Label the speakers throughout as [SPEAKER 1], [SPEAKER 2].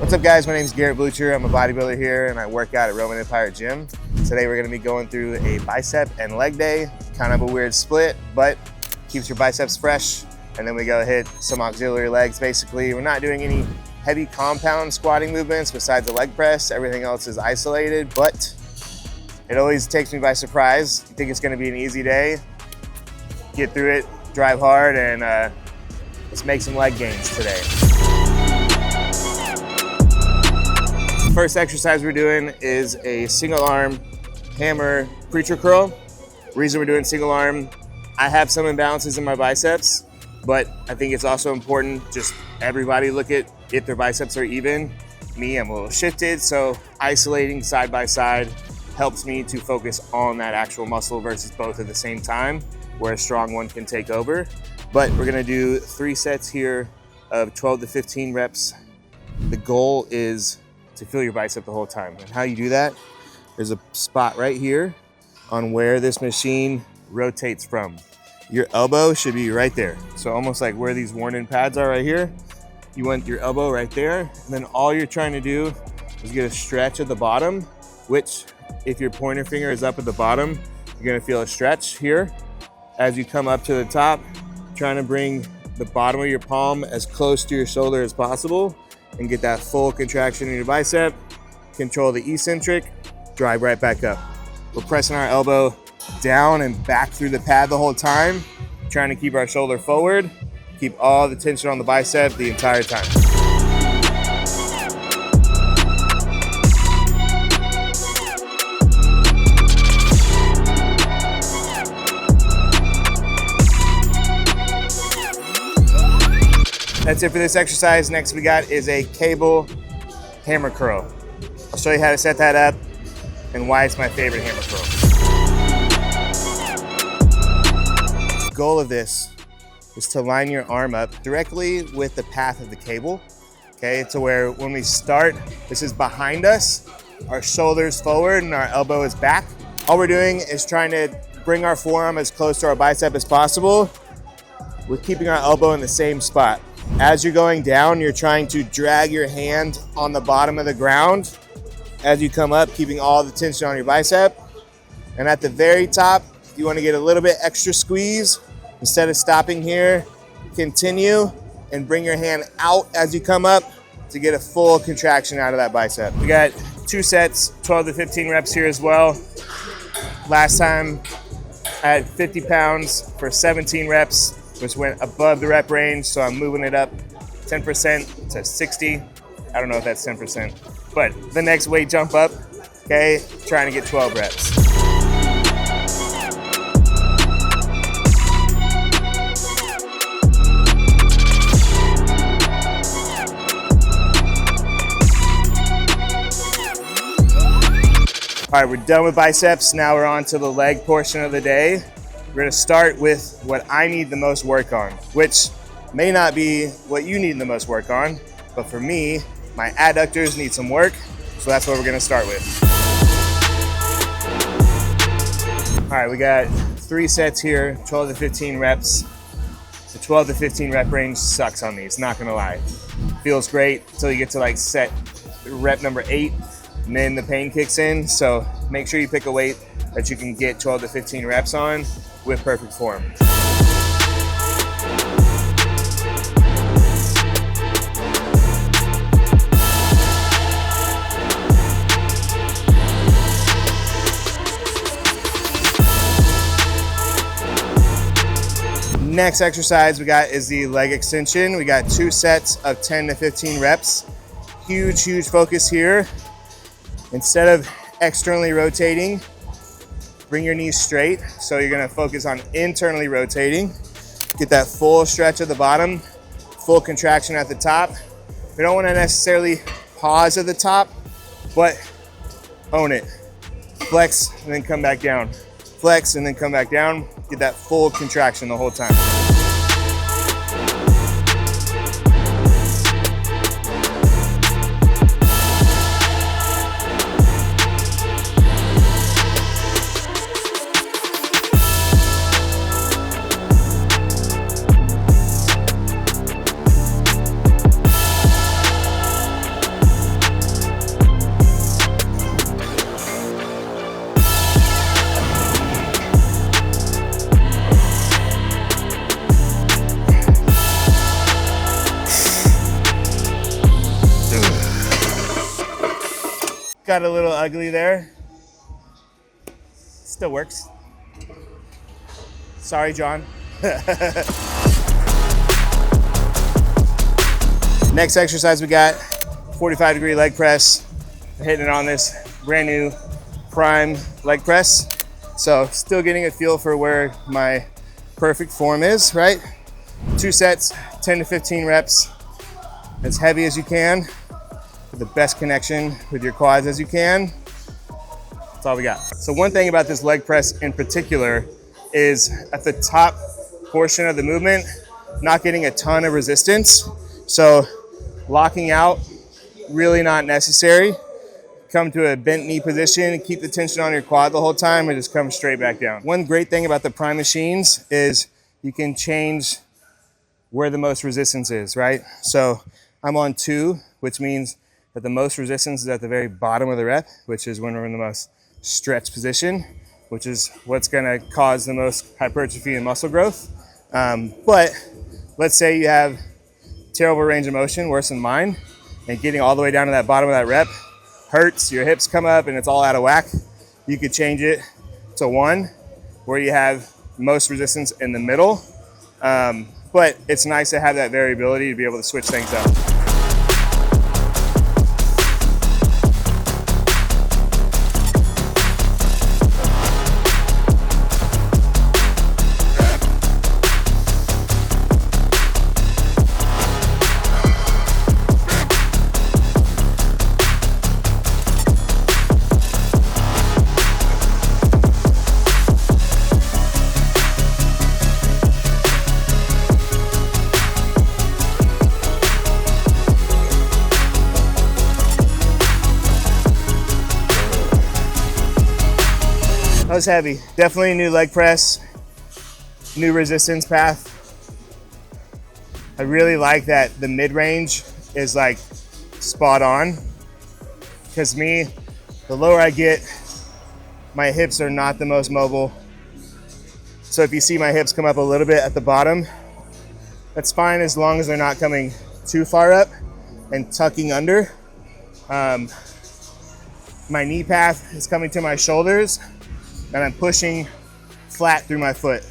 [SPEAKER 1] What's up guys, my name is Blucher. I'm a bodybuilder here and I work out at Roman Empire Gym. Today we're gonna be going through a bicep and leg day. Kind of a weird split, but keeps your biceps fresh. And then we go hit some auxiliary legs. Basically, we're not doing any heavy compound squatting movements besides the leg press. Everything else is isolated, but it always takes me by surprise. You think it's gonna be an easy day, get through it, drive hard, and let's make some leg gains today. First exercise we're doing is a single arm hammer preacher curl. Reason we're doing single arm, I have some imbalances in my biceps, but I think it's also important just everybody look at if their biceps are even. Me, I'm a little shifted, so isolating side by side helps me to focus on that actual muscle versus both at the same time, where a strong one can take over. But we're gonna do 3 sets here of 12 to 15 reps. The goal is to feel your bicep the whole time. And how you do that, there's a spot right here on where this machine rotates from. Your elbow should be right there. So almost like where these worn-in pads are right here, you want your elbow right there. And then all you're trying to do is get a stretch at the bottom, which if your pointer finger is up at the bottom, you're gonna feel a stretch here. As you come up to the top, trying to bring the bottom of your palm as close to your shoulder as possible and get that full contraction in your bicep. Control the eccentric, drive right back up. We're pressing our elbow down and back through the pad the whole time, trying to keep our shoulder forward, keep all the tension on the bicep the entire time. That's it for this exercise. Next we got is a cable hammer curl. I'll show you how to set that up and why it's my favorite hammer curl. The goal of this is to line your arm up directly with the path of the cable, okay? To where when we start, this is behind us, our shoulders forward and our elbow is back. All we're doing is trying to bring our forearm as close to our bicep as possible with keeping our elbow in the same spot. As you're going down, you're trying to drag your hand on the bottom of the ground. As you come up, keeping all the tension on your bicep. And at the very top, you want to get a little bit extra squeeze. Instead of stopping here, continue and bring your hand out as you come up to get a full contraction out of that bicep. We got 2 sets, 12 to 15 reps here as well. Last time I had 50 pounds for 17 reps, which went above the rep range, so I'm moving it up 10% to 60. I don't know if that's 10%, but the next weight jump up, okay, trying to get 12 reps. All right, we're done with biceps. Now we're on to the leg portion of the day. We're gonna start with what I need the most work on, which may not be what you need the most work on, but for me, my adductors need some work, so that's what we're gonna start with. All right, we got 3 sets here, 12 to 15 reps. The 12 to 15 rep range sucks on these, not gonna lie. Feels great until you get to like set rep number 8, and then the pain kicks in, so make sure you pick a weight that you can get 12 to 15 reps on with perfect form. Next exercise we got is the leg extension. We got 2 sets of 10 to 15 reps. Huge focus here. Instead of externally rotating, bring your knees straight. So you're gonna focus on internally rotating. Get that full stretch at the bottom, full contraction at the top. We don't wanna necessarily pause at the top, but own it. Flex and then come back down. Flex and then come back down. Get that full contraction the whole time. got a little ugly there. Still works. Sorry, John. Next exercise we got, 45-degree leg press. I'm hitting it on this brand new Prime leg press. So still getting a feel for where my perfect form is, right? 2 sets, 10 to 15 reps, as heavy as you can, with the best connection with your quads as you can. That's all we got. So one thing about this leg press in particular is at the top portion of the movement, not getting a ton of resistance. So locking out, really not necessary. Come to a bent knee position, keep the tension on your quad the whole time, and just come straight back down. One great thing about the Prime machines is you can change where the most resistance is, right? So I'm on 2, which means that the most resistance is at the very bottom of the rep, which is when we're in the most stretched position, which is what's gonna cause the most hypertrophy and muscle growth. But let's say you have terrible range of motion, worse than mine, and getting all the way down to that bottom of that rep hurts, your hips come up and it's all out of whack. You could change it to 1, where you have most resistance in the middle. But it's nice to have that variability to be able to switch things up. That was heavy. Definitely a new leg press, new resistance path. I really like that the mid-range is like spot on. Because me, the lower I get, my hips are not the most mobile. So if you see my hips come up a little bit at the bottom, that's fine as long as they're not coming too far up and tucking under. My knee path is coming to my shoulders, and I'm pushing flat through my foot.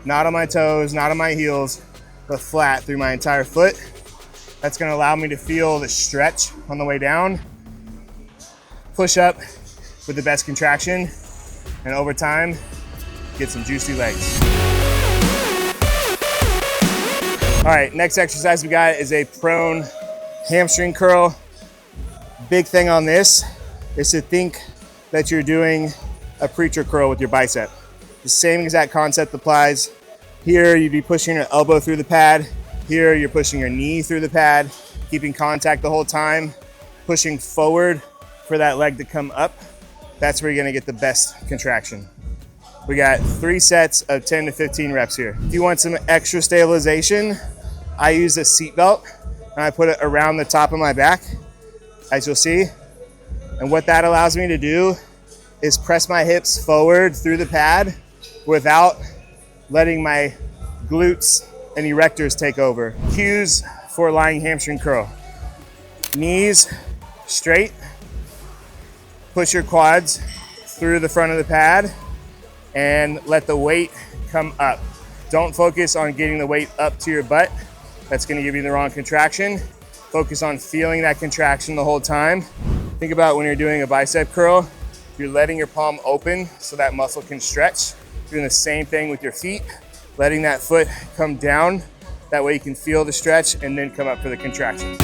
[SPEAKER 1] Not on my toes, not on my heels, but flat through my entire foot. That's gonna allow me to feel the stretch on the way down. Push up with the best contraction, and over time, get some juicy legs. All right, next exercise we got is a prone hamstring curl. Big thing on this is to think that you're doing a preacher curl with your bicep. The same exact concept applies. Here, you'd be pushing your elbow through the pad. Here, you're pushing your knee through the pad, keeping contact the whole time, pushing forward for that leg to come up. That's where you're gonna get the best contraction. We got 3 sets of 10 to 15 reps here. If you want some extra stabilization, I use a seat belt and I put it around the top of my back, as you'll see. And what that allows me to do is press my hips forward through the pad without letting my glutes and erectors take over. Cues for lying hamstring curl. Knees straight. Push your quads through the front of the pad and let the weight come up. Don't focus on getting the weight up to your butt. That's gonna give you the wrong contraction. Focus on feeling that contraction the whole time. Think about when you're doing a bicep curl, you're letting your palm open so that muscle can stretch. Doing the same thing with your feet, letting that foot come down. That way you can feel the stretch and then come up for the contraction.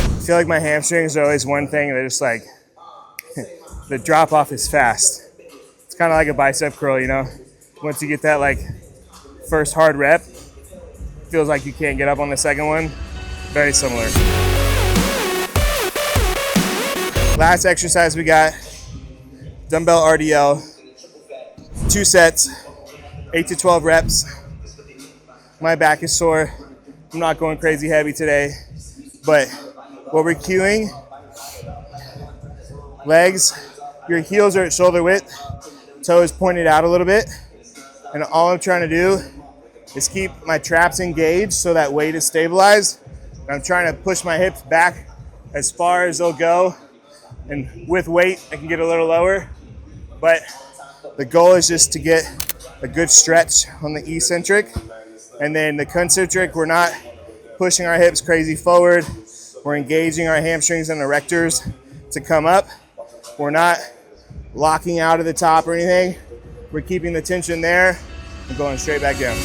[SPEAKER 1] I feel like my hamstrings are always one thing. They're just like, the drop off is fast. It's kind of like a bicep curl, you know? Once you get that like first hard rep, feels like you can't get up on the second one. Very similar. Last exercise we got, dumbbell RDL, 2 sets, 8 to 12 reps. My back is sore. I'm not going crazy heavy today, but what we're cueing, legs, your heels are at shoulder width, toes pointed out a little bit, and all I'm trying to do is keep my traps engaged so that weight is stabilized. And I'm trying to push my hips back as far as they'll go, and with weight I can get a little lower, but the goal is just to get a good stretch on the eccentric, and then the concentric, we're not pushing our hips crazy forward. We're engaging our hamstrings and erectors to come up. We're not locking out of the top or anything. We're keeping the tension there and going straight back down.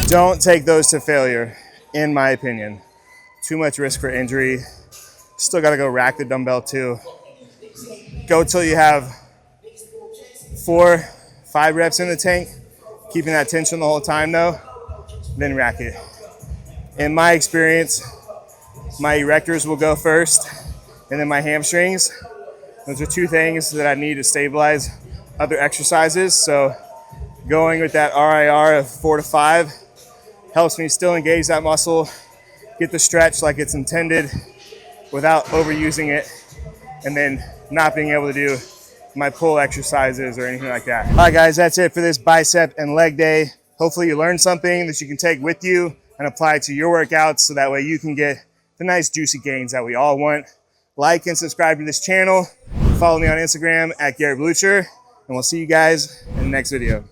[SPEAKER 1] Don't take those to failure, in my opinion. Too much risk for injury. Still gotta go rack the dumbbell too. Go till you have 4, 5 reps in the tank, keeping that tension the whole time though, then rack it. In my experience, my erectors will go first, and then my hamstrings. Those are 2 things that I need to stabilize other exercises. So going with that RIR of 4 to 5 helps me still engage that muscle, get the stretch like it's intended without overusing it, and then not being able to do my pull exercises or anything like that. All right, guys, that's it for this bicep and leg day. Hopefully you learned something that you can take with you and apply to your workouts so that way you can get the nice juicy gains that we all want. Like and subscribe to this channel. Follow me on Instagram at Blucher, and we'll see you guys in the next video.